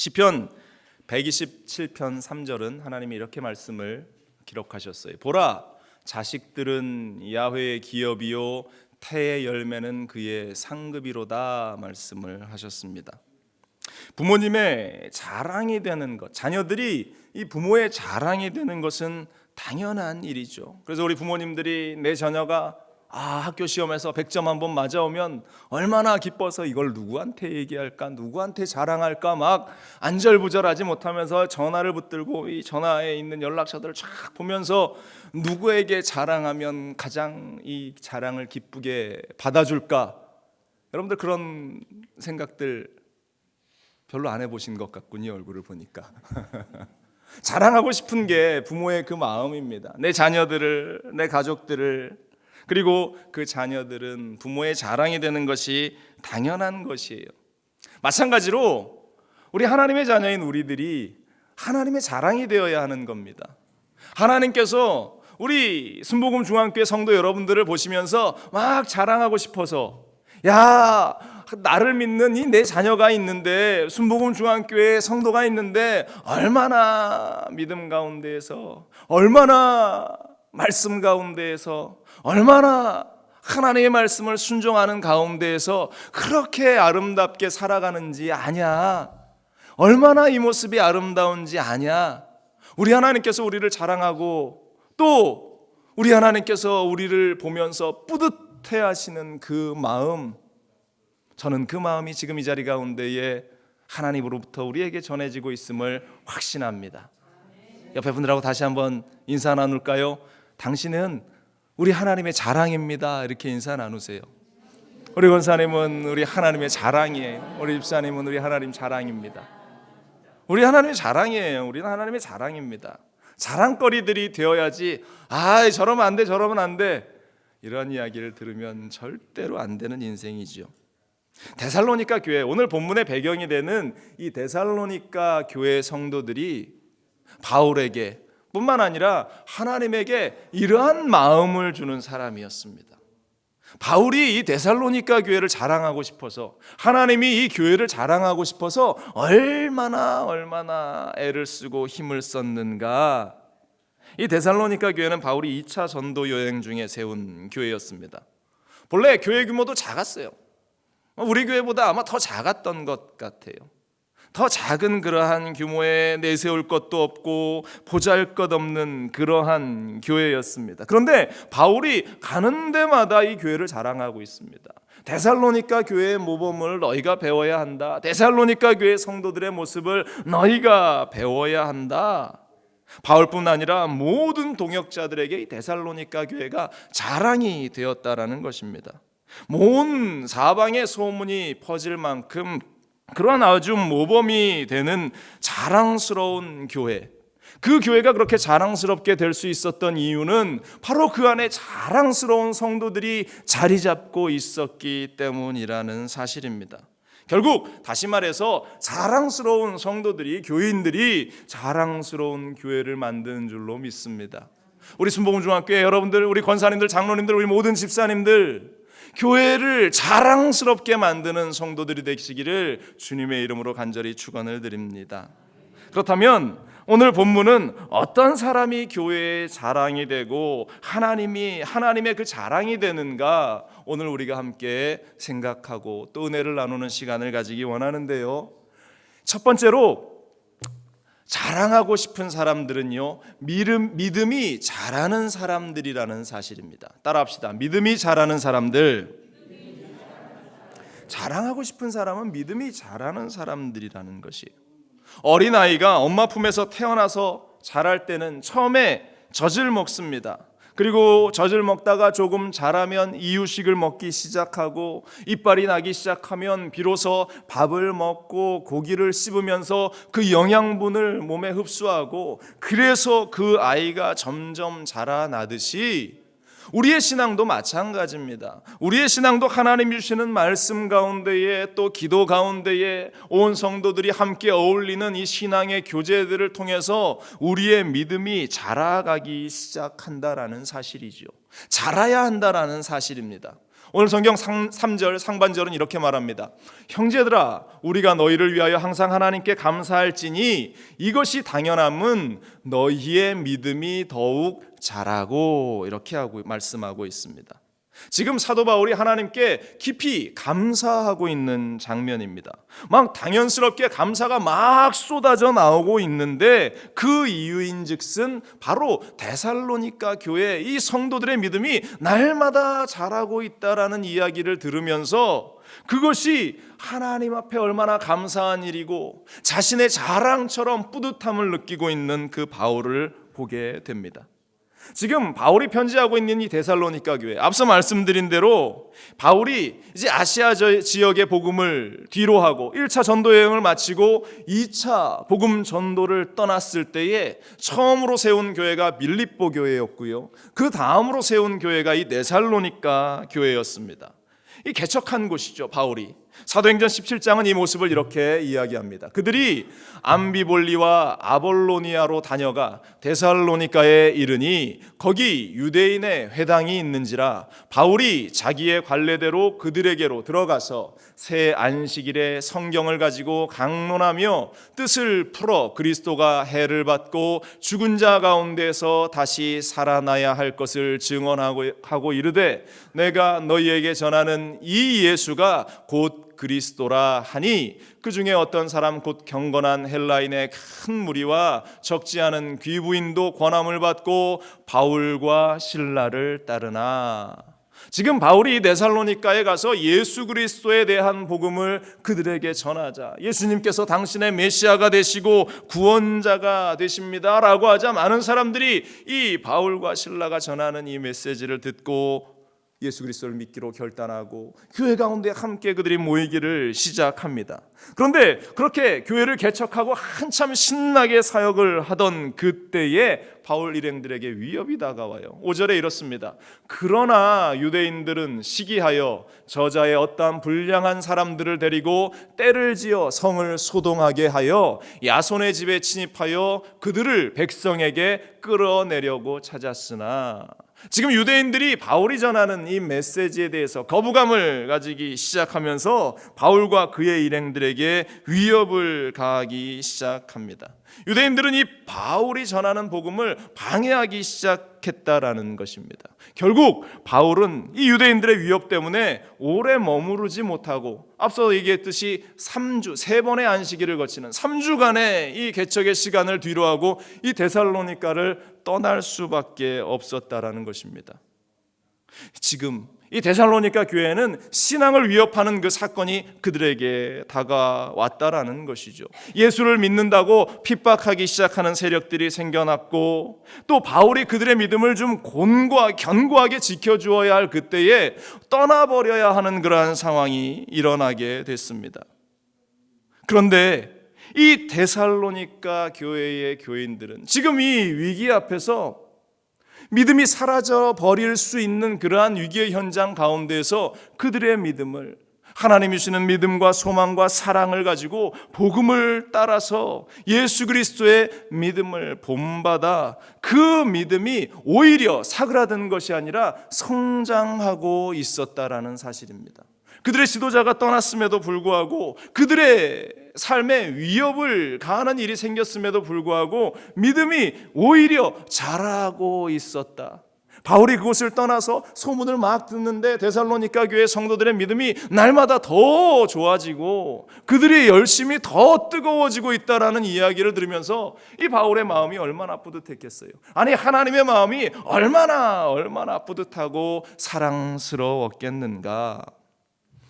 시편 127편 3절은 하나님이 이렇게 말씀을 기록하셨어요. 보라, 자식들은 야훼의 기업이요 태의 열매는 그의 상급이로다 말씀을 하셨습니다. 부모님의 자랑이 되는 것, 자녀들이 이 부모의 자랑이 되는 것은 당연한 일이죠. 그래서 우리 부모님들이 내 자녀가 학교 시험에서 100점 한번 맞아오면 얼마나 기뻐서 이걸 누구한테 얘기할까, 누구한테 자랑할까 막 안절부절하지 못하면서 전화를 붙들고 이 전화에 있는 연락처들을 쫙 보면서 누구에게 자랑하면 가장 이 자랑을 기쁘게 받아줄까. 여러분들 그런 생각들 별로 안 해보신 것 같군요, 얼굴을 보니까. 자랑하고 싶은 게 부모의 그 마음입니다. 내 자녀들을, 내 가족들을, 그리고 그 자녀들은 부모의 자랑이 되는 것이 당연한 것이에요. 마찬가지로 우리 하나님의 자녀인 우리들이 하나님의 자랑이 되어야 하는 겁니다. 하나님께서 우리 순복음 중앙교회 성도 여러분들을 보시면서 막 자랑하고 싶어서, 야, 나를 믿는 이 내 자녀가 있는데, 순복음 중앙교회에 성도가 있는데 얼마나 믿음 가운데에서, 얼마나 말씀 가운데에서, 얼마나 하나님의 말씀을 순종하는 가운데에서 그렇게 아름답게 살아가는지 아냐, 얼마나 이 모습이 아름다운지 아냐. 우리 하나님께서 우리를 자랑하고 또 우리 하나님께서 우리를 보면서 뿌듯해 하시는 그 마음, 저는 그 마음이 지금 이 자리 가운데에 하나님으로부터 우리에게 전해지고 있음을 확신합니다. 옆에 분들하고 다시 한번 인사 나눌까요? 당신은 우리 하나님의 자랑입니다. 이렇게 인사 나누세요. 우리 권사님은 우리 하나님의 자랑이에요. 우리 집사님은 우리 하나님 자랑입니다. 우리 하나님의 자랑이에요. 우리는 하나님의 자랑입니다. 자랑거리들이 되어야지, 저러면 안 돼, 저러면 안 돼, 이런 이야기를 들으면 절대로 안 되는 인생이지요. 데살로니가 교회, 오늘 본문의 배경이 되는 이 데살로니가 교회 성도들이 바울에게 뿐만 아니라 하나님에게 이러한 마음을 주는 사람이었습니다. 바울이 이 데살로니가 교회를 자랑하고 싶어서, 하나님이 이 교회를 자랑하고 싶어서 얼마나 애를 쓰고 힘을 썼는가. 이 데살로니가 교회는 바울이 2차 전도 여행 중에 세운 교회였습니다. 본래 교회 규모도 작았어요. 우리 교회보다 아마 더 작았던 것 같아요. 더 작은 그러한 규모에 내세울 것도 없고 보잘것없는 그러한 교회였습니다. 그런데 바울이 가는 데마다 이 교회를 자랑하고 있습니다. 데살로니가 교회의 모범을 너희가 배워야 한다. 데살로니가 교회 성도들의 모습을 너희가 배워야 한다. 바울뿐 아니라 모든 동역자들에게 이 데살로니가 교회가 자랑이 되었다라는 것입니다. 온 사방에 소문이 퍼질 만큼 그러한 아주 모범이 되는 자랑스러운 교회, 그 교회가 그렇게 자랑스럽게 될 수 있었던 이유는 바로 그 안에 자랑스러운 성도들이 자리 잡고 있었기 때문이라는 사실입니다. 결국 다시 말해서 자랑스러운 성도들이, 교인들이 자랑스러운 교회를 만드는 줄로 믿습니다. 우리 순복음중앙교회 여러분들, 우리 권사님들, 장로님들, 우리 모든 집사님들, 교회를 자랑스럽게 만드는 성도들이 되시기를 주님의 이름으로 간절히 축원을 드립니다. 그렇다면 오늘 본문은 어떤 사람이 교회의 자랑이 되고 하나님의 그 자랑이 되는가, 오늘 우리가 함께 생각하고 또 은혜를 나누는 시간을 가지기 원하는데요. 첫 번째로 자랑하고 싶은 사람들은요, 믿음이 자라는 사람들이라는 사실입니다. 따라합시다. 믿음이 자라는 사람들. 자랑하고 싶은 사람은 믿음이 자라는 사람들이라는 것이에요. 어린아이가 엄마 품에서 태어나서 자랄 때는 처음에 젖을 먹습니다. 그리고 젖을 먹다가 조금 자라면 이유식을 먹기 시작하고, 이빨이 나기 시작하면 비로소 밥을 먹고 고기를 씹으면서 그 영양분을 몸에 흡수하고, 그래서 그 아이가 점점 자라나듯이 우리의 신앙도 마찬가지입니다. 우리의 신앙도 하나님 주시는 말씀 가운데에, 또 기도 가운데에 온 성도들이 함께 어울리는 이 신앙의 교제들을 통해서 우리의 믿음이 자라가기 시작한다라는 사실이죠. 자라야 한다라는 사실입니다. 오늘 성경 3절 상반절은 이렇게 말합니다. 형제들아, 우리가 너희를 위하여 항상 하나님께 감사할지니 이것이 당연함은 너희의 믿음이 더욱 자라고, 이렇게 말씀하고 있습니다. 지금 사도 바울이 하나님께 깊이 감사하고 있는 장면입니다. 막 당연스럽게 감사가 막 쏟아져 나오고 있는데 그 이유인즉슨 바로 데살로니가 교회 이 성도들의 믿음이 날마다 자라고 있다라는 이야기를 들으면서 그것이 하나님 앞에 얼마나 감사한 일이고 자신의 자랑처럼 뿌듯함을 느끼고 있는 그 바울을 보게 됩니다. 지금 바울이 편지하고 있는 이 데살로니가 교회, 앞서 말씀드린 대로 바울이 이제 아시아 지역의 복음을 뒤로 하고 1차 전도 여행을 마치고 2차 복음 전도를 떠났을 때에 처음으로 세운 교회가 밀립보 교회였고요, 그 다음으로 세운 교회가 이 데살로니가 교회였습니다. 이 개척한 곳이죠. 바울이 사도행전 17장은 이 모습을 이렇게 이야기합니다. 그들이 암비볼리와 아볼로니아로 다녀가 데살로니가에 이르니 거기 유대인의 회당이 있는지라 바울이 자기의 관례대로 그들에게로 들어가서 새 안식일에 성경을 가지고 강론하며 뜻을 풀어 그리스도가 해를 받고 죽은 자 가운데서 다시 살아나야 할 것을 증언하고 이르되 내가 너희에게 전하는 이 예수가 곧 그리스도라 하니 그 중에 어떤 사람 곧 경건한 헬라인의 큰 무리와 적지 않은 귀부인도 권함을 받고 바울과 실라를 따르나. 지금 바울이 데살로니가에 가서 예수 그리스도에 대한 복음을 그들에게 전하자, 예수님께서 당신의 메시아가 되시고 구원자가 되십니다 라고 하자 많은 사람들이 이 바울과 실라가 전하는 이 메시지를 듣고 예수 그리스도를 믿기로 결단하고 교회 가운데 함께 그들이 모이기를 시작합니다. 그런데 그렇게 교회를 개척하고 한참 신나게 사역을 하던 그때에 바울 일행들에게 위협이 다가와요. 5절에 이렇습니다. 그러나 유대인들은 시기하여 저자의 어떠한 불량한 사람들을 데리고 때를 지어 성을 소동하게 하여 야손의 집에 침입하여 그들을 백성에게 끌어내려고 찾았으나. 지금 유대인들이 바울이 전하는 이 메시지에 대해서 거부감을 가지기 시작하면서 바울과 그의 일행들에게 위협을 가하기 시작합니다. 유대인들은 이 바울이 전하는 복음을 방해하기 시작했다라는 것입니다. 결국 바울은 이 유대인들의 위협 때문에 오래 머무르지 못하고 앞서 얘기했듯이 3번의 안식일을 거치는 3주간의 이 개척의 시간을 뒤로하고 이 데살로니가를 떠날 수밖에 없었다라는 것입니다. 지금 이 데살로니가 교회는 신앙을 위협하는 그 사건이 그들에게 다가왔다라는 것이죠. 예수를 믿는다고 핍박하기 시작하는 세력들이 생겨났고 또 바울이 그들의 믿음을 좀 견고하게 지켜주어야 할 그때에 떠나버려야 하는 그러한 상황이 일어나게 됐습니다. 그런데 이 데살로니가 교회의 교인들은 지금 이 위기 앞에서 믿음이 사라져 버릴 수 있는 그러한 위기의 현장 가운데서 그들의 믿음을, 하나님이 주시는 믿음과 소망과 사랑을 가지고 복음을 따라서 예수 그리스도의 믿음을 본받아 그 믿음이 오히려 사그라든 것이 아니라 성장하고 있었다라는 사실입니다. 그들의 지도자가 떠났음에도 불구하고 그들의 삶에 위협을 가하는 일이 생겼음에도 불구하고 믿음이 오히려 자라고 있었다. 바울이 그곳을 떠나서 소문을 막 듣는데 데살로니가 교회 성도들의 믿음이 날마다 더 좋아지고 그들의 열심이 더 뜨거워지고 있다라는 이야기를 들으면서 이 바울의 마음이 얼마나 뿌듯했겠어요. 아니 하나님의 마음이 얼마나 뿌듯하고 사랑스러웠겠는가.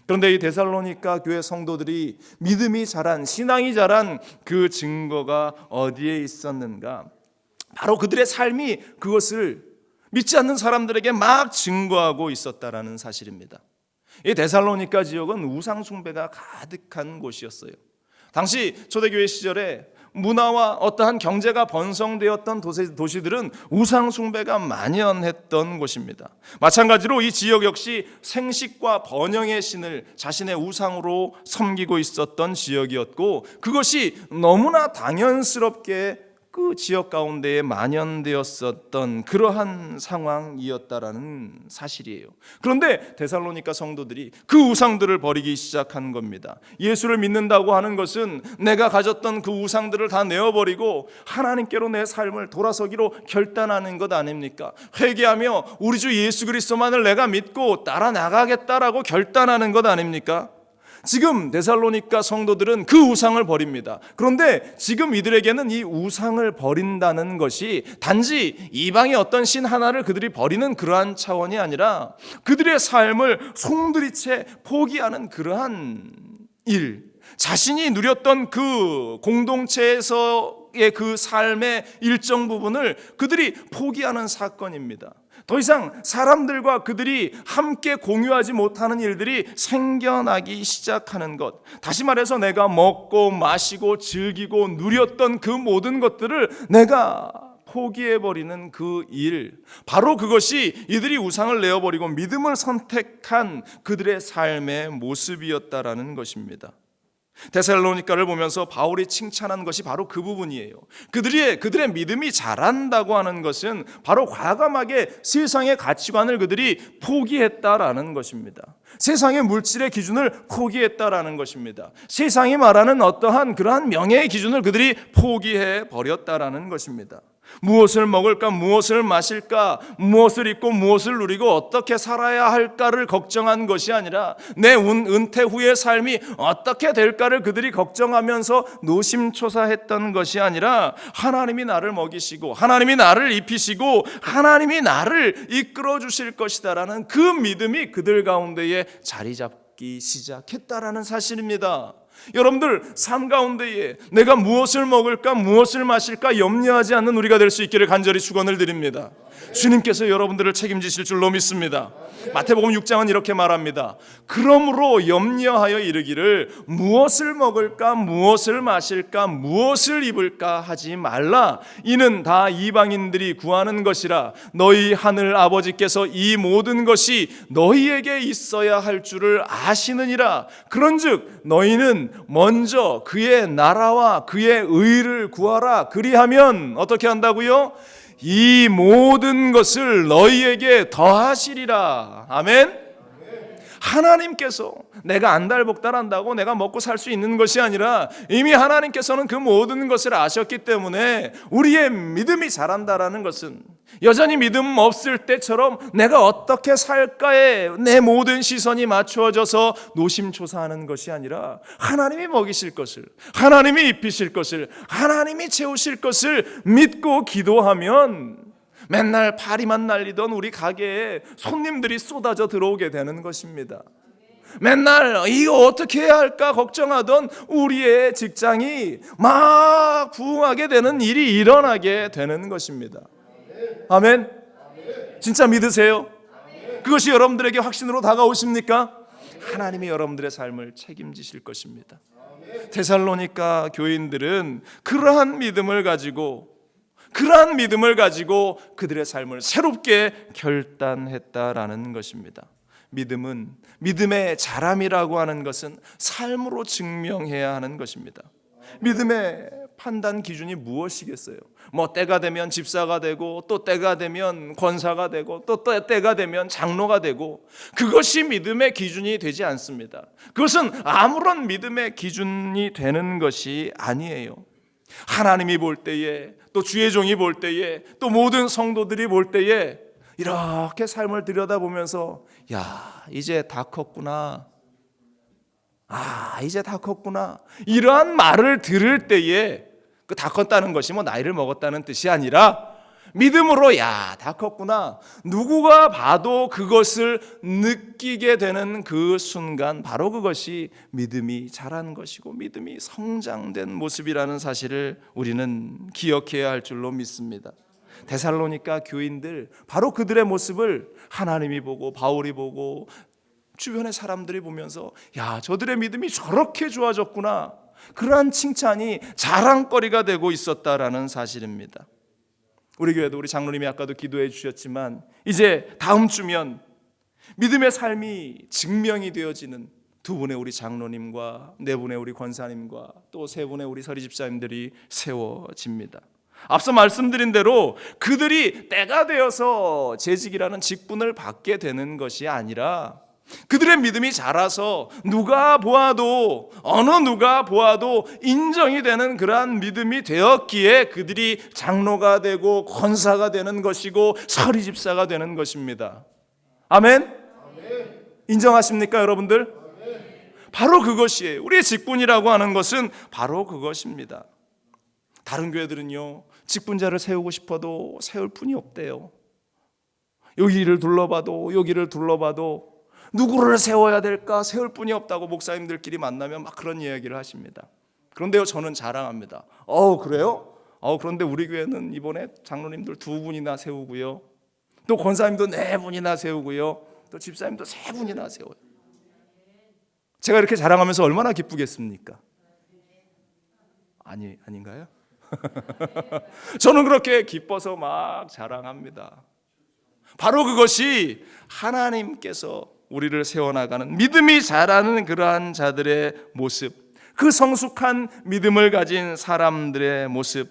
그런데 이 데살로니가 교회 성도들이 믿음이 자란, 신앙이 자란 그 증거가 어디에 있었는가? 바로 그들의 삶이 그것을 믿지 않는 사람들에게 막 증거하고 있었다라는 사실입니다. 이 데살로니가 지역은 우상 숭배가 가득한 곳이었어요. 당시 초대교회 시절에 문화와 어떠한 경제가 번성되었던 도시들은 우상 숭배가 만연했던 곳입니다. 마찬가지로 이 지역 역시 생식과 번영의 신을 자신의 우상으로 섬기고 있었던 지역이었고 그것이 너무나 당연스럽게 그 지역 가운데에 만연되었었던 그러한 상황이었다라는 사실이에요. 그런데 데살로니가 성도들이 그 우상들을 버리기 시작한 겁니다. 예수를 믿는다고 하는 것은 내가 가졌던 그 우상들을 다 내어버리고 하나님께로 내 삶을 돌아서기로 결단하는 것 아닙니까? 회개하며 우리 주 예수 그리스도만을 내가 믿고 따라 나가겠다라고 결단하는 것 아닙니까? 지금 데살로니가 성도들은 그 우상을 버립니다. 그런데 지금 이들에게는 이 우상을 버린다는 것이 단지 이방의 어떤 신 하나를 그들이 버리는 그러한 차원이 아니라 그들의 삶을 송두리째 포기하는 그러한 일, 자신이 누렸던 그 공동체에서의 그 삶의 일정 부분을 그들이 포기하는 사건입니다. 더 이상 사람들과 그들이 함께 공유하지 못하는 일들이 생겨나기 시작하는 것, 다시 말해서 내가 먹고 마시고 즐기고 누렸던 그 모든 것들을 내가 포기해버리는 그 일, 바로 그것이 이들이 우상을 내어버리고 믿음을 선택한 그들의 삶의 모습이었다라는 것입니다. 데살로니가를 보면서 바울이 칭찬한 것이 바로 그 부분이에요. 그들의 믿음이 자란다고 하는 것은 바로 과감하게 세상의 가치관을 그들이 포기했다라는 것입니다. 세상의 물질의 기준을 포기했다라는 것입니다. 세상이 말하는 어떠한 그러한 명예의 기준을 그들이 포기해 버렸다라는 것입니다. 무엇을 먹을까, 무엇을 마실까, 무엇을 입고 무엇을 누리고 어떻게 살아야 할까를 걱정한 것이 아니라 내 은퇴 후의 삶이 어떻게 될까를 그들이 걱정하면서 노심초사했던 것이 아니라 하나님이 나를 먹이시고 하나님이 나를 입히시고 하나님이 나를 이끌어 주실 것이다라는 그 믿음이 그들 가운데에 자리 잡기 시작했다라는 사실입니다. 여러분들 삶 가운데에 내가 무엇을 먹을까 무엇을 마실까 염려하지 않는 우리가 될 수 있기를 간절히 축원을 드립니다. 주님께서 여러분들을 책임지실 줄로 믿습니다. 마태복음 6장은 이렇게 말합니다. 그러므로 염려하여 이르기를 무엇을 먹을까 무엇을 마실까 무엇을 입을까 하지 말라. 이는 다 이방인들이 구하는 것이라. 너희 하늘 아버지께서 이 모든 것이 너희에게 있어야 할 줄을 아시느니라. 그런즉 너희는 먼저 그의 나라와 그의 의를 구하라. 그리하면 어떻게 한다고요? 이 모든 것을 너희에게 더하시리라. 아멘. 하나님께서 내가 안달복달한다고 내가 먹고 살 수 있는 것이 아니라 이미 하나님께서는 그 모든 것을 아셨기 때문에 우리의 믿음이 자란다라는 것은 여전히 믿음 없을 때처럼 내가 어떻게 살까에 내 모든 시선이 맞추어져서 노심초사하는 것이 아니라 하나님이 먹이실 것을, 하나님이 입히실 것을, 하나님이 채우실 것을 믿고 기도하면 맨날 파리만 날리던 우리 가게에 손님들이 쏟아져 들어오게 되는 것입니다. 맨날 이거 어떻게 해야 할까 걱정하던 우리의 직장이 막 부흥하게 되는 일이 일어나게 되는 것입니다. 아멘. 진짜 믿으세요? 그것이 여러분들에게 확신으로 다가오십니까? 하나님이 여러분들의 삶을 책임지실 것입니다. 데살로니가 교인들은 그러한 믿음을 가지고 그들의 삶을 새롭게 결단했다라는 것입니다. 믿음은, 믿음의 자람이라고 하는 것은 삶으로 증명해야 하는 것입니다. 믿음의 판단 기준이 무엇이겠어요? 뭐 때가 되면 집사가 되고 또 때가 되면 권사가 되고 또 때가 되면 장로가 되고, 그것이 믿음의 기준이 되지 않습니다. 그것은 아무런 믿음의 기준이 되는 것이 아니에요. 하나님이 볼 때에, 또 주의 종이 볼 때에, 또 모든 성도들이 볼 때에 이렇게 삶을 들여다보면서 야, 이제 다 컸구나, 이제 다 컸구나, 이러한 말을 들을 때에 그 다 컸다는 것이 뭐 나이를 먹었다는 뜻이 아니라 믿음으로 야, 다 컸구나, 누구가 봐도 그것을 느끼게 되는 그 순간, 바로 그것이 믿음이 자란 것이고 믿음이 성장된 모습이라는 사실을 우리는 기억해야 할 줄로 믿습니다. 데살로니가 교인들, 바로 그들의 모습을 하나님이 보고 바울이 보고 주변의 사람들이 보면서 야, 저들의 믿음이 저렇게 좋아졌구나, 그러한 칭찬이 자랑거리가 되고 있었다라는 사실입니다. 우리 교회도 우리 장로님이 아까도 기도해 주셨지만 이제 다음 주면 믿음의 삶이 증명이 되어지는 두 분의 우리 장로님과 네 분의 우리 권사님과 또 세 분의 우리 서리 집사님들이 세워집니다. 앞서 말씀드린 대로 그들이 때가 되어서 재직이라는 직분을 받게 되는 것이 아니라 그들의 믿음이 자라서 누가 보아도 어느 누가 보아도 인정이 되는 그러한 믿음이 되었기에 그들이 장로가 되고 권사가 되는 것이고 서리집사가 되는 것입니다. 아멘? 인정하십니까 여러분들? 바로 그것이에요. 우리의 직분이라고 하는 것은 바로 그것입니다. 다른 교회들은요, 직분자를 세우고 싶어도 세울 분이 없대요. 여기를 둘러봐도 여기를 둘러봐도 누구를 세워야 될까 세울 분이 없다고 목사님들끼리 만나면 막 그런 이야기를 하십니다. 그런데요, 저는 자랑합니다. 그래요? 그런데 우리 교회는 이번에 장로님들 2분이나 세우고요, 또 권사님도 4분이나 세우고요, 또 집사님도 3분이나 세워요. 제가 이렇게 자랑하면서 얼마나 기쁘겠습니까? 아닌가요? 저는 그렇게 기뻐서 막 자랑합니다. 바로 그것이 하나님께서 우리를 세워나가는 믿음이 자라는 그러한 자들의 모습, 그 성숙한 믿음을 가진 사람들의 모습,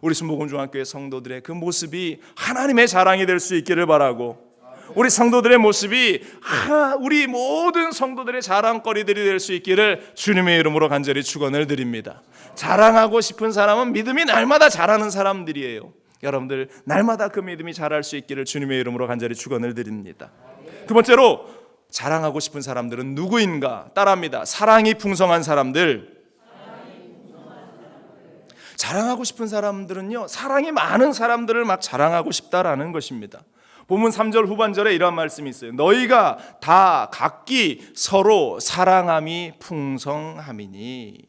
우리 순복음중앙교회 성도들의 그 모습이 하나님의 자랑이 될 수 있기를 바라고, 우리 성도들의 모습이 우리 모든 성도들의 자랑거리들이 될 수 있기를 주님의 이름으로 간절히 축원을 드립니다. 자랑하고 싶은 사람은 믿음이 날마다 자라는 사람들이에요. 여러분들 날마다 그 믿음이 자랄 수 있기를 주님의 이름으로 간절히 축원을 드립니다. 두 번째로, 자랑하고 싶은 사람들은 누구인가? 따라합니다. 사랑이 풍성한 사람들. 자랑하고 싶은 사람들은요, 사랑이 많은 사람들을 막 자랑하고 싶다라는 것입니다. 본문 3절 후반절에 이런 말씀이 있어요. 너희가 다 각기 서로 사랑함이 풍성함이니.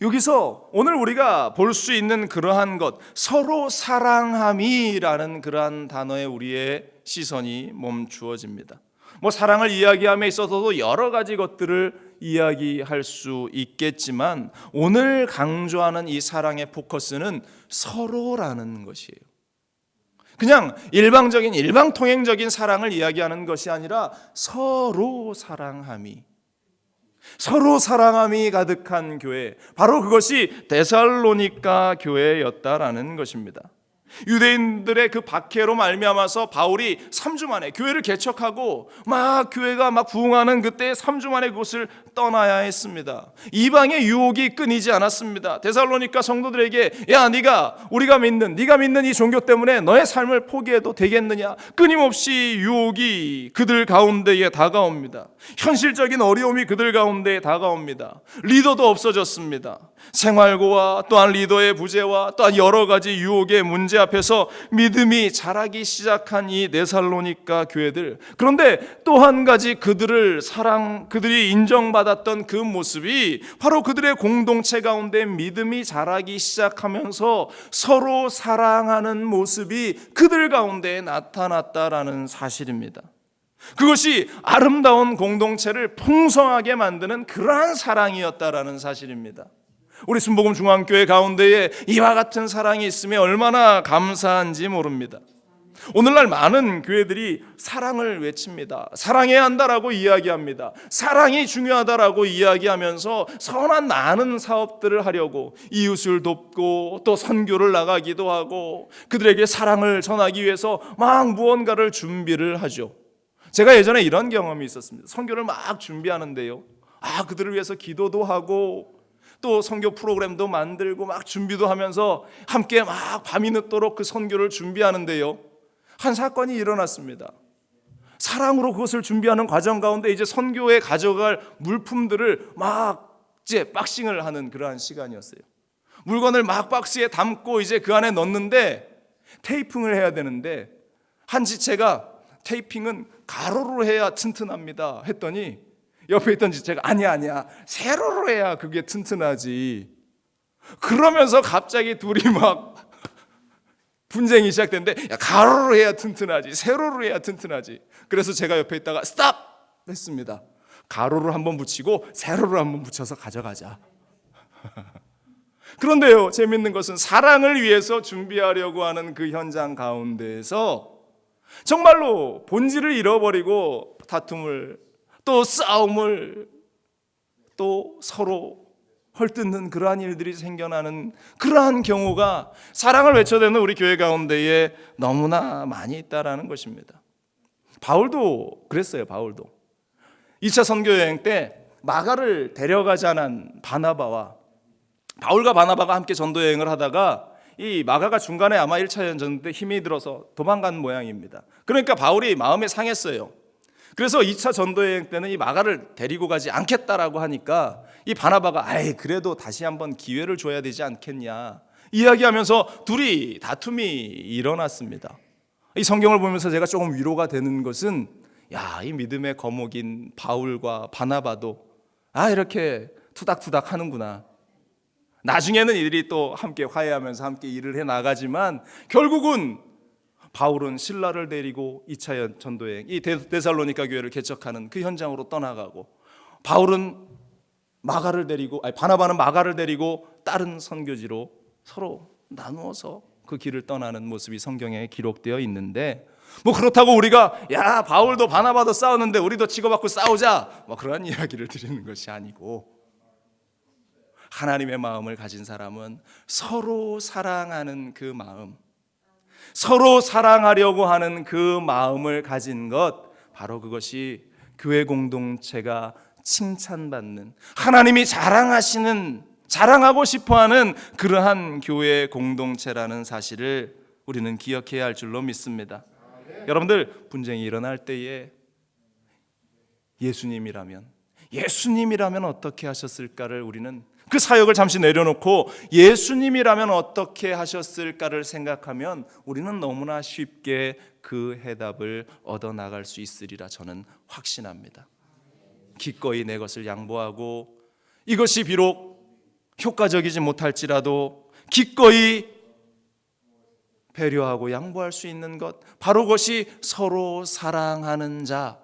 여기서 오늘 우리가 볼 수 있는 그러한 것, 서로 사랑함이라는 그러한 단어에 우리의 시선이 멈추어집니다. 사랑을 이야기함에 있어서도 여러 가지 것들을 이야기할 수 있겠지만 오늘 강조하는 이 사랑의 포커스는 서로라는 것이에요. 그냥 일방통행적인 사랑을 이야기하는 것이 아니라 서로 사랑함이 가득한 교회, 바로 그것이 데살로니가 교회였다라는 것입니다. 유대인들의 그 박해로 말미암아서 바울이 3주 만에 교회를 개척하고 교회가 부흥하는 그때 3주 만에 그곳을 떠나야 했습니다. 이방의 유혹이 끊이지 않았습니다. 데살로니가 성도들에게 네가 믿는 이 종교 때문에 너의 삶을 포기해도 되겠느냐? 끊임없이 유혹이 그들 가운데에 다가옵니다. 현실적인 어려움이 그들 가운데에 다가옵니다. 리더도 없어졌습니다. 생활고와 또한 리더의 부재와 또한 여러 가지 유혹의 문제 앞에서 믿음이 자라기 시작한 이 데살로니가 교회들, 그런데 또 한 가지 그들이 인정받았던 그 모습이 바로 그들의 공동체 가운데 믿음이 자라기 시작하면서 서로 사랑하는 모습이 그들 가운데 나타났다라는 사실입니다. 그것이 아름다운 공동체를 풍성하게 만드는 그러한 사랑이었다라는 사실입니다. 우리 순복음중앙교회 가운데에 이와 같은 사랑이 있으면 얼마나 감사한지 모릅니다. 오늘날 많은 교회들이 사랑을 외칩니다. 사랑해야 한다라고 이야기합니다. 사랑이 중요하다라고 이야기하면서 선한 많은 사업들을 하려고 이웃을 돕고 또 선교를 나가기도 하고 그들에게 사랑을 전하기 위해서 무언가를 준비를 하죠. 제가 예전에 이런 경험이 있었습니다. 선교를 준비하는데요, 그들을 위해서 기도도 하고 또 선교 프로그램도 만들고 준비도 하면서 함께 밤이 늦도록 그 선교를 준비하는데요, 한 사건이 일어났습니다. 사랑으로 그것을 준비하는 과정 가운데 이제 선교에 가져갈 물품들을 이제 박싱을 하는 그러한 시간이었어요. 물건을 박스에 담고 이제 그 안에 넣는데 테이핑을 해야 되는데 한 지체가 테이핑은 가로로 해야 튼튼합니다 했더니 옆에 있던 지체가 아니야 세로로 해야 그게 튼튼하지. 그러면서 갑자기 둘이 분쟁이 시작됐는데 가로로 해야 튼튼하지 세로로 해야 튼튼하지. 그래서 제가 옆에 있다가 스탑 했습니다. 가로로 한번 붙이고 세로로 한번 붙여서 가져가자. 그런데요, 재밌는 것은 사랑을 위해서 준비하려고 하는 그 현장 가운데에서 정말로 본질을 잃어버리고 다툼을 또 싸움을 또 서로 헐뜯는 그러한 일들이 생겨나는 그러한 경우가 사랑을 외쳐대는 우리 교회 가운데에 너무나 많이 있다라는 것입니다. 바울도 그랬어요. 바울도 2차 선교여행 때 마가를 데려가지 않은 바나바와 바울과 바나바가 함께 전도여행을 하다가 이 마가가 중간에 아마 1차 전도 때 힘이 들어서 도망간 모양입니다. 그러니까 바울이 마음에 상했어요. 그래서 2차 전도여행 때는 이 마가를 데리고 가지 않겠다라고 하니까 이 바나바가 그래도 다시 한번 기회를 줘야 되지 않겠냐 이야기하면서 둘이 다툼이 일어났습니다. 이 성경을 보면서 제가 조금 위로가 되는 것은 이 믿음의 거목인 바울과 바나바도 이렇게 투닥투닥 하는구나. 나중에는 이들이 또 함께 화해하면서 함께 일을 해 나가지만 결국은 바울은 실라를 데리고 2차 전도여행 이 데살로니가 교회를 개척하는 그 현장으로 떠나가고 바울은 바나바는 마가를 데리고 다른 선교지로 서로 나누어서 그 길을 떠나는 모습이 성경에 기록되어 있는데 그렇다고 우리가 바울도 바나바도 싸웠는데 우리도 치고받고 싸우자 그런 이야기를 드리는 것이 아니고 하나님의 마음을 가진 사람은 서로 사랑하는 그 마음, 서로 사랑하려고 하는 그 마음을 가진 것, 바로 그것이 교회 공동체가 칭찬받는, 하나님이 자랑하고 싶어하는 그러한 교회 공동체라는 사실을 우리는 기억해야 할 줄로 믿습니다. 여러분들, 분쟁이 일어날 때에 예수님이라면 어떻게 하셨을까를 우리는 그 사역을 잠시 내려놓고 예수님이라면 어떻게 하셨을까를 생각하면 우리는 너무나 쉽게 그 해답을 얻어나갈 수 있으리라 저는 확신합니다. 기꺼이 내 것을 양보하고 이것이 비록 효과적이지 못할지라도 기꺼이 배려하고 양보할 수 있는 것, 바로 그것이 서로 사랑하는 자,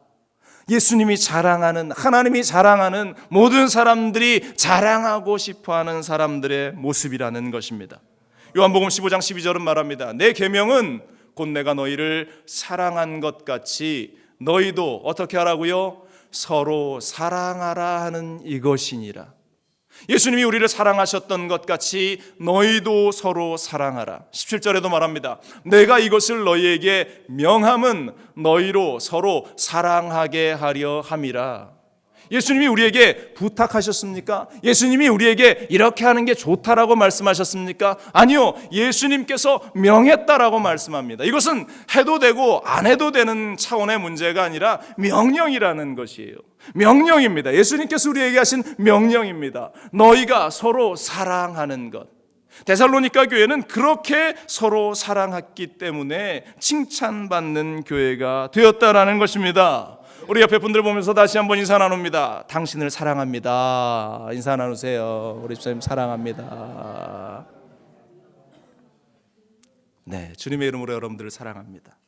예수님이 자랑하는, 하나님이 자랑하는, 모든 사람들이 자랑하고 싶어하는 사람들의 모습이라는 것입니다. 요한복음 15장 12절은 말합니다. 내 계명은 곧 내가 너희를 사랑한 것 같이 너희도 어떻게 하라고요? 서로 사랑하라 하는 이것이니라. 예수님이 우리를 사랑하셨던 것 같이 너희도 서로 사랑하라. 17절에도 말합니다. 내가 이것을 너희에게 명함은 너희로 서로 사랑하게 하려 함이라. 예수님이 우리에게 부탁하셨습니까? 예수님이 우리에게 이렇게 하는 게 좋다라고 말씀하셨습니까? 아니요, 예수님께서 명했다라고 말씀합니다. 이것은 해도 되고 안 해도 되는 차원의 문제가 아니라 명령이라는 것이에요. 명령입니다. 예수님께서 우리에게 하신 명령입니다. 너희가 서로 사랑하는 것. 데살로니가 교회는 그렇게 서로 사랑했기 때문에 칭찬받는 교회가 되었다라는 것입니다. 우리 옆에 분들 보면서 다시 한번 인사 나눕니다. 당신을 사랑합니다. 인사 나누세요. 우리 집사님 사랑합니다. 네, 주님의 이름으로 여러분들을 사랑합니다.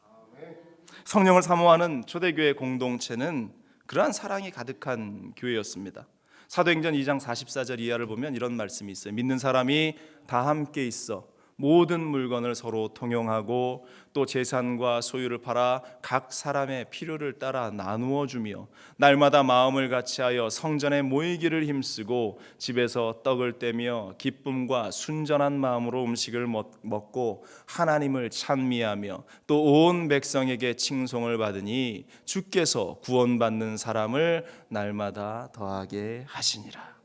성령을 사모하는 초대교회 공동체는 그러한 사랑이 가득한 교회였습니다. 사도행전 2장 44절 이하를 보면 이런 말씀이 있어요. 믿는 사람이 다 함께 있어 모든 물건을 서로 통용하고 또 재산과 소유를 팔아 각 사람의 필요를 따라 나누어 주며 날마다 마음을 같이하여 성전에 모이기를 힘쓰고 집에서 떡을 떼며 기쁨과 순전한 마음으로 음식을 먹고 하나님을 찬미하며 또 온 백성에게 칭송을 받으니 주께서 구원받는 사람을 날마다 더하게 하시니라.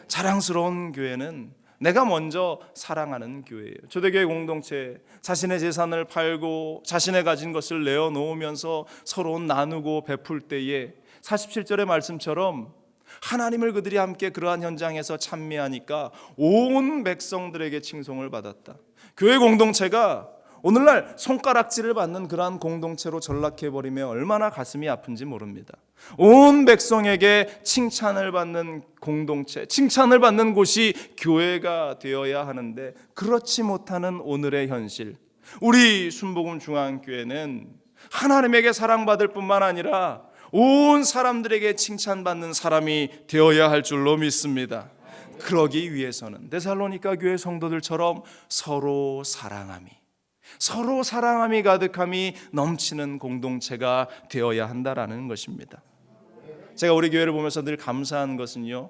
자랑스러운 교회는 내가 먼저 사랑하는 교회예요. 초대교회 공동체, 자신의 재산을 팔고 자신의 가진 것을 내어놓으면서 서로 나누고 베풀 때에 47절의 말씀처럼 하나님을 그들이 함께 그러한 현장에서 찬미하니까 온 백성들에게 칭송을 받았다. 교회 공동체가 오늘날 손가락질을 받는 그러한 공동체로 전락해버리면 얼마나 가슴이 아픈지 모릅니다. 온 백성에게 칭찬을 받는 공동체, 칭찬을 받는 곳이 교회가 되어야 하는데 그렇지 못하는 오늘의 현실, 우리 순복음 중앙교회는 하나님에게 사랑받을 뿐만 아니라 온 사람들에게 칭찬받는 사람이 되어야 할 줄로 믿습니다. 그러기 위해서는 데살로니가 교회 성도들처럼 서로 사랑함이 가득함이 넘치는 공동체가 되어야 한다라는 것입니다. 제가 우리 교회를 보면서 늘 감사한 것은요,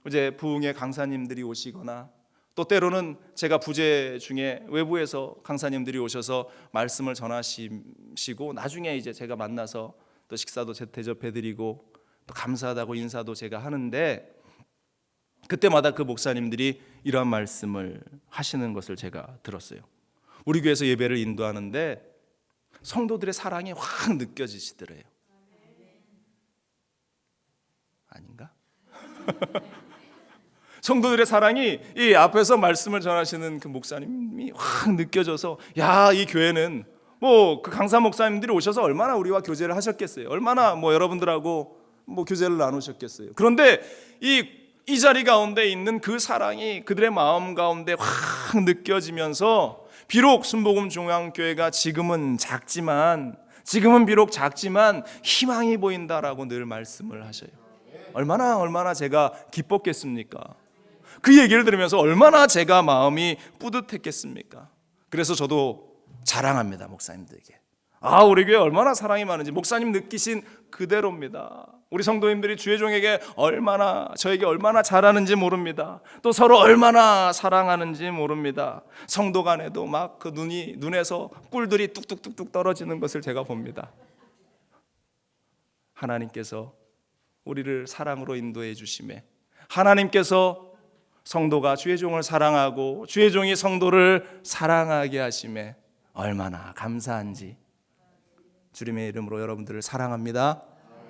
이제 부흥의 강사님들이 오시거나 또 때로는 제가 부재 중에 외부에서 강사님들이 오셔서 말씀을 전하시고 나중에 이제 제가 만나서 또 식사도 대접해드리고 또 감사하다고 인사도 제가 하는데, 그때마다 그 목사님들이 이러한 말씀을 하시는 것을 제가 들었어요. 우리 교회에서 예배를 인도하는데 성도들의 사랑이 확 느껴지시더래요. 아닌가? 성도들의 사랑이 이 앞에서 말씀을 전하시는 그 목사님이 확 느껴져서, 야, 이 교회는 뭐 그 강사 목사님들이 오셔서 얼마나 우리와 교제를 하셨겠어요. 얼마나 뭐 여러분들하고 뭐 교제를 나누셨겠어요. 그런데 이 자리 가운데 있는 그 사랑이 그들의 마음 가운데 확 느껴지면서, 비록 순복음 중앙교회가 지금은 비록 작지만 희망이 보인다라고 늘 말씀을 하셔요. 얼마나 제가 기뻤겠습니까? 그 얘기를 들으면서 얼마나 제가 마음이 뿌듯했겠습니까? 그래서 저도 자랑합니다, 목사님들에게. 우리 교회 얼마나 사랑이 많은지 목사님 느끼신 그대로입니다. 우리 성도님들이 주의 종에게 저에게 얼마나 잘하는지 모릅니다. 또 서로 얼마나 사랑하는지 모릅니다. 성도 간에도 막 그 눈에서 꿀들이 뚝뚝뚝뚝 떨어지는 것을 제가 봅니다. 하나님께서 우리를 사랑으로 인도해 주심에, 하나님께서 성도가 주의 종을 사랑하고 주의 종이 성도를 사랑하게 하심에 얼마나 감사한지 주님의 이름으로 여러분들을 사랑합니다.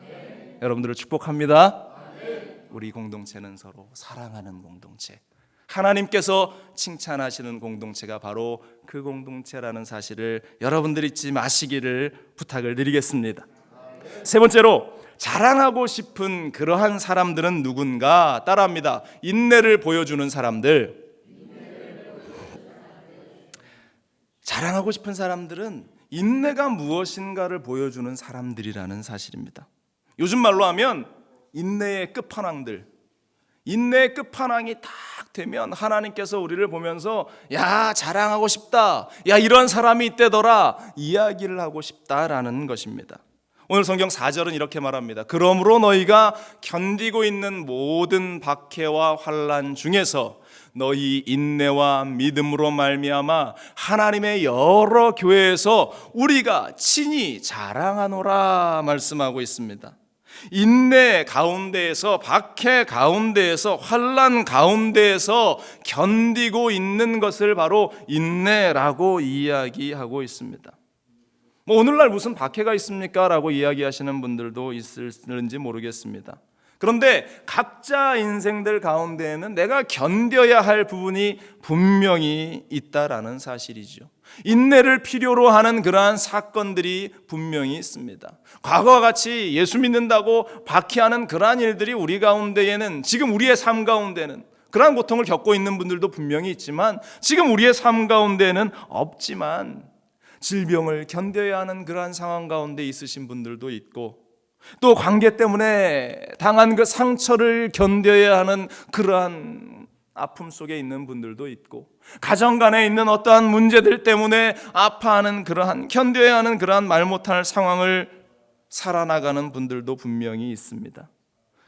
아멘. 여러분들을 축복합니다. 아멘. 우리 공동체는 서로 사랑하는 공동체, 하나님께서 칭찬하시는 공동체가 바로 그 공동체라는 사실을 여러분들 잊지 마시기를 부탁을 드리겠습니다. 아멘. 세 번째로, 자랑하고 싶은 그러한 사람들은 누군가? 따라합니다. 인내를 보여주는 사람들. 자랑하고 싶은 사람들은 인내가 무엇인가를 보여주는 사람들이라는 사실입니다. 요즘 말로 하면 인내의 끝판왕들. 인내의 끝판왕이 딱 되면 하나님께서 우리를 보면서, 야, 자랑하고 싶다, 야, 이런 사람이 있대더라, 이야기를 하고 싶다라는 것입니다. 오늘 성경 4절은 이렇게 말합니다. 그러므로 너희가 견디고 있는 모든 박해와 환난 중에서 너희 인내와 믿음으로 말미암아 하나님의 여러 교회에서 우리가 친히 자랑하노라 말씀하고 있습니다. 인내 가운데에서, 박해 가운데에서, 환난 가운데에서 견디고 있는 것을 바로 인내라고 이야기하고 있습니다. 오늘날 무슨 박해가 있습니까? 라고 이야기하시는 분들도 있을지 모르겠습니다. 그런데 각자 인생들 가운데에는 내가 견뎌야 할 부분이 분명히 있다라는 사실이죠. 인내를 필요로 하는 그러한 사건들이 분명히 있습니다. 과거와 같이 예수 믿는다고 박해하는 그러한 일들이 우리 가운데에는, 지금 우리의 삶 가운데는 그러한 고통을 겪고 있는 분들도 분명히 있지만, 지금 우리의 삶 가운데는 없지만 질병을 견뎌야 하는 그러한 상황 가운데 있으신 분들도 있고, 또 관계 때문에 당한 그 상처를 견뎌야 하는 그러한 아픔 속에 있는 분들도 있고, 가정 간에 있는 어떠한 문제들 때문에 아파하는 그러한, 견뎌야 하는 그러한 말 못할 상황을 살아나가는 분들도 분명히 있습니다.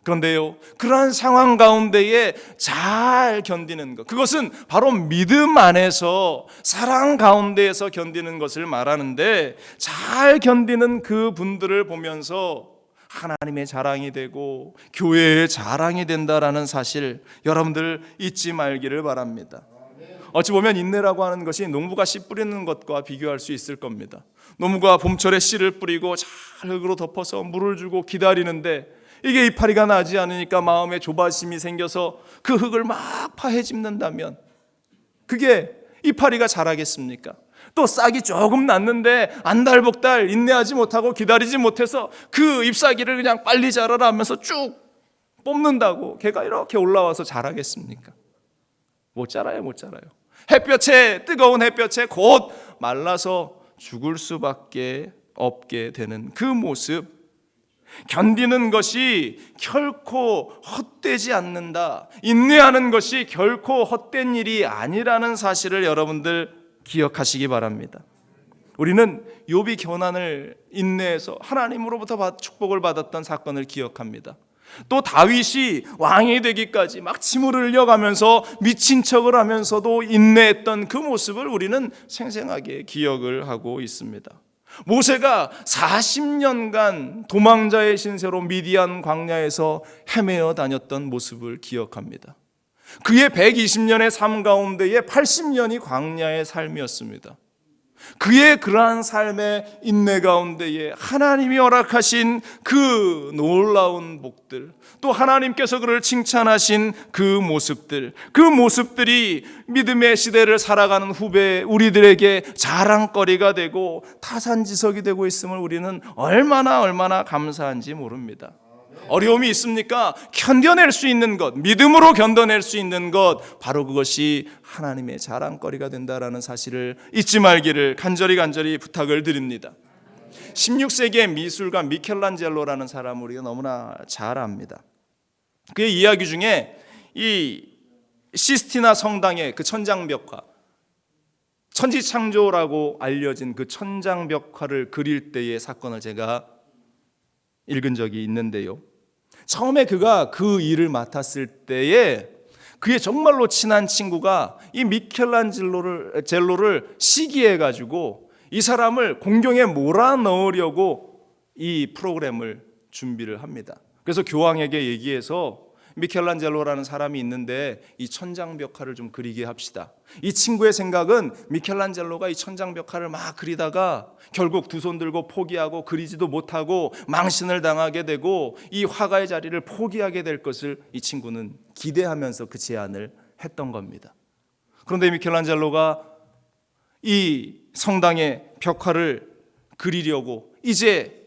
그런데요, 그러한 상황 가운데에 잘 견디는 것, 그것은 바로 믿음 안에서, 사랑 가운데에서 견디는 것을 말하는데, 잘 견디는 그 분들을 보면서 하나님의 자랑이 되고 교회의 자랑이 된다라는 사실, 여러분들 잊지 말기를 바랍니다. 어찌 보면 인내라고 하는 것이 농부가 씨 뿌리는 것과 비교할 수 있을 겁니다. 농부가 봄철에 씨를 뿌리고 잘 흙으로 덮어서 물을 주고 기다리는데, 이게 이파리가 나지 않으니까 마음에 조바심이 생겨서 그 흙을 막 파헤집는다면 그게 이파리가 자라겠습니까? 또 싹이 조금 났는데 안달복달 인내하지 못하고 기다리지 못해서 그 잎사귀를 그냥 빨리 자라라 하면서 쭉 뽑는다고 걔가 이렇게 올라와서 자라겠습니까? 못 자라요. 뜨거운 햇볕에 곧 말라서 죽을 수밖에 없게 되는 그 모습, 견디는 것이 결코 헛되지 않는다, 인내하는 것이 결코 헛된 일이 아니라는 사실을 여러분들 기억하시기 바랍니다. 우리는 욥이 고난을 인내해서 하나님으로부터 축복을 받았던 사건을 기억합니다. 또 다윗이 왕이 되기까지 막 침을 흘려가면서 미친 척을 하면서도 인내했던 그 모습을 우리는 생생하게 기억을 하고 있습니다. 모세가 40년간 도망자의 신세로 미디안 광야에서 헤매어 다녔던 모습을 기억합니다. 그의 120년의 삶 가운데에 80년이 광야의 삶이었습니다. 그의 그러한 삶의 인내 가운데에 하나님이 허락하신 그 놀라운 복들, 또 하나님께서 그를 칭찬하신 그 모습들이 믿음의 시대를 살아가는 후배 우리들에게 자랑거리가 되고 타산지석이 되고 있음을 우리는 얼마나 감사한지 모릅니다. 어려움이 있습니까? 견뎌낼 수 있는 것, 믿음으로 견뎌낼 수 있는 것, 바로 그것이 하나님의 자랑거리가 된다라는 사실을 잊지 말기를 간절히 부탁을 드립니다. 16세기의 미술가 미켈란젤로라는 사람을 우리가 너무나 잘 압니다. 그의 이야기 중에 이 시스티나 성당의 그 천장벽화, 천지창조라고 알려진 그 천장벽화를 그릴 때의 사건을 제가 읽은 적이 있는데요. 처음에 그가 그 일을 맡았을 때에 그의 정말로 친한 친구가 이 미켈란젤로를 시기해가지고 이 사람을 공경에 몰아넣으려고 이 프로그램을 준비를 합니다. 그래서 교황에게 얘기해서 미켈란젤로라는 사람이 있는데 이 천장벽화를 좀 그리게 합시다. 이 친구의 생각은 미켈란젤로가 이 천장벽화를 막 그리다가 결국 두 손 들고 포기하고 그리지도 못하고 망신을 당하게 되고 이 화가의 자리를 포기하게 될 것을 이 친구는 기대하면서 그 제안을 했던 겁니다. 그런데 미켈란젤로가 이 성당의 벽화를 그리려고 이제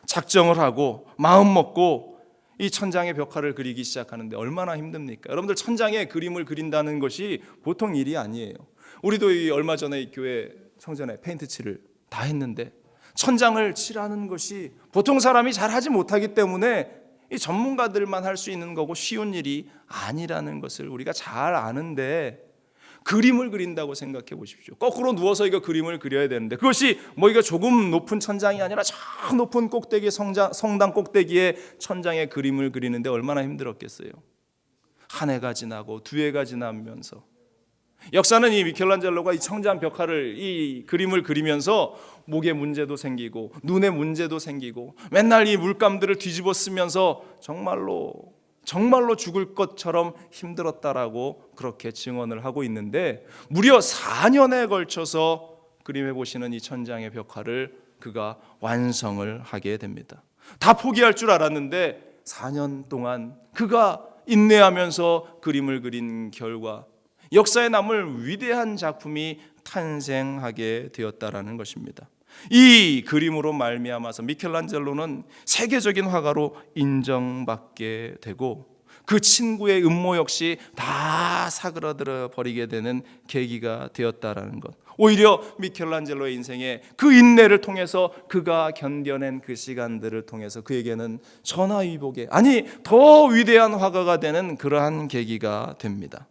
작정을 하고 마음 먹고 이 천장의 벽화를 그리기 시작하는데 얼마나 힘듭니까? 여러분들, 천장에 그림을 그린다는 것이 보통 일이 아니에요. 우리도 얼마 전에 이 교회 성전에 페인트 칠을 다 했는데 천장을 칠하는 것이 보통 사람이 잘 하지 못하기 때문에 이 전문가들만 할 수 있는 거고 쉬운 일이 아니라는 것을 우리가 잘 아는데, 그림을 그린다고 생각해 보십시오. 거꾸로 누워서 이거 그림을 그려야 되는데 그것이 뭐 이거 조금 높은 천장이 아니라 저 높은 꼭대기 성당 꼭대기에 천장에 그림을 그리는데 얼마나 힘들었겠어요. 한 해가 지나고 두 해가 지나면서 역사는 이 미켈란젤로가 이 천장 벽화를 이 그림을 그리면서 목에 문제도 생기고 눈에 문제도 생기고 맨날 이 물감들을 뒤집어 쓰면서 정말로 죽을 것처럼 힘들었다라고 그렇게 증언을 하고 있는데, 무려 4년에 걸쳐서 그림해 보시는 이 천장의 벽화를 그가 완성을 하게 됩니다. 다 포기할 줄 알았는데 4년 동안 그가 인내하면서 그림을 그린 결과 역사에 남을 위대한 작품이 탄생하게 되었다라는 것입니다. 이 그림으로 말미암아서 미켈란젤로는 세계적인 화가로 인정받게 되고 그 친구의 음모 역시 다 사그라들어 버리게 되는 계기가 되었다라는 것. 오히려 미켈란젤로의 인생에 그 인내를 통해서 그가 견뎌낸 그 시간들을 통해서 그에게는 전화위복의, 아니 더 위대한 화가가 되는 그러한 계기가 됩니다.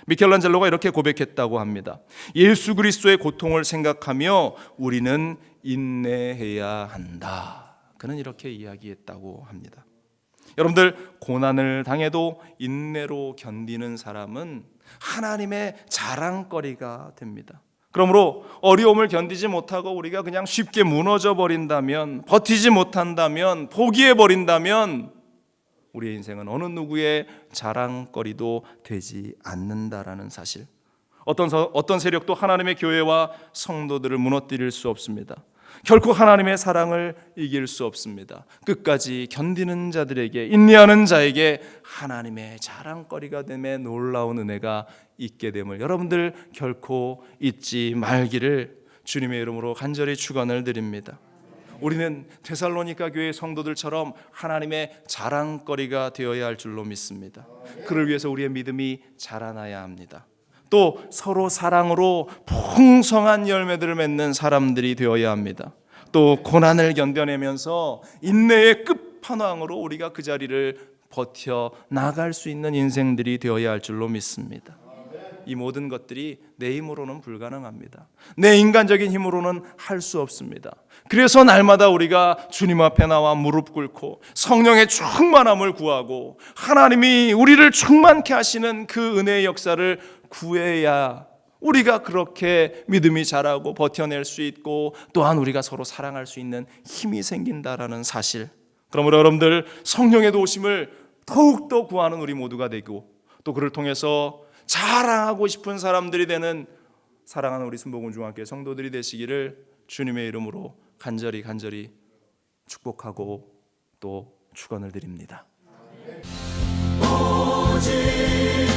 미켈란젤로가 이렇게 고백했다고 합니다. 예수 그리스도의 고통을 생각하며 우리는 인내해야 한다. 그는 이렇게 이야기했다고 합니다. 여러분들, 고난을 당해도 인내로 견디는 사람은 하나님의 자랑거리가 됩니다. 그러므로 어려움을 견디지 못하고 우리가 그냥 쉽게 무너져 버린다면, 버티지 못한다면, 포기해 버린다면 우리의 인생은 어느 누구의 자랑거리도 되지 않는다라는 사실. 어떤 세력도 하나님의 교회와 성도들을 무너뜨릴 수 없습니다. 결코 하나님의 사랑을 이길 수 없습니다. 끝까지 견디는 자들에게, 인내하는 자에게 하나님의 자랑거리가 됨의 놀라운 은혜가 있게 됨을 여러분들 결코 잊지 말기를 주님의 이름으로 간절히 축원을 드립니다. 우리는 데살로니가 교회 성도들처럼 하나님의 자랑거리가 되어야 할 줄로 믿습니다. 그를 위해서 우리의 믿음이 자라나야 합니다. 또 서로 사랑으로 풍성한 열매들을 맺는 사람들이 되어야 합니다. 또 고난을 견뎌내면서 인내의 끝판왕으로 우리가 그 자리를 버텨 나갈 수 있는 인생들이 되어야 할 줄로 믿습니다. 이 모든 것들이 내 힘으로는 불가능합니다. 내 인간적인 힘으로는 할 수 없습니다. 그래서 날마다 우리가 주님 앞에 나와 무릎 꿇고 성령의 충만함을 구하고 하나님이 우리를 충만케 하시는 그 은혜의 역사를 구해야 우리가 그렇게 믿음이 자라고 버텨낼 수 있고 또한 우리가 서로 사랑할 수 있는 힘이 생긴다라는 사실. 그러므로 여러분들 성령의 도우심을 더욱더 구하는 우리 모두가 되고 또 그를 통해서 자랑하고 싶은 사람들이 되는 사랑하는 우리 순복음 중학교의 성도들이 되시기를 주님의 이름으로 간절히 축복하고 또 축원을 드립니다. 오직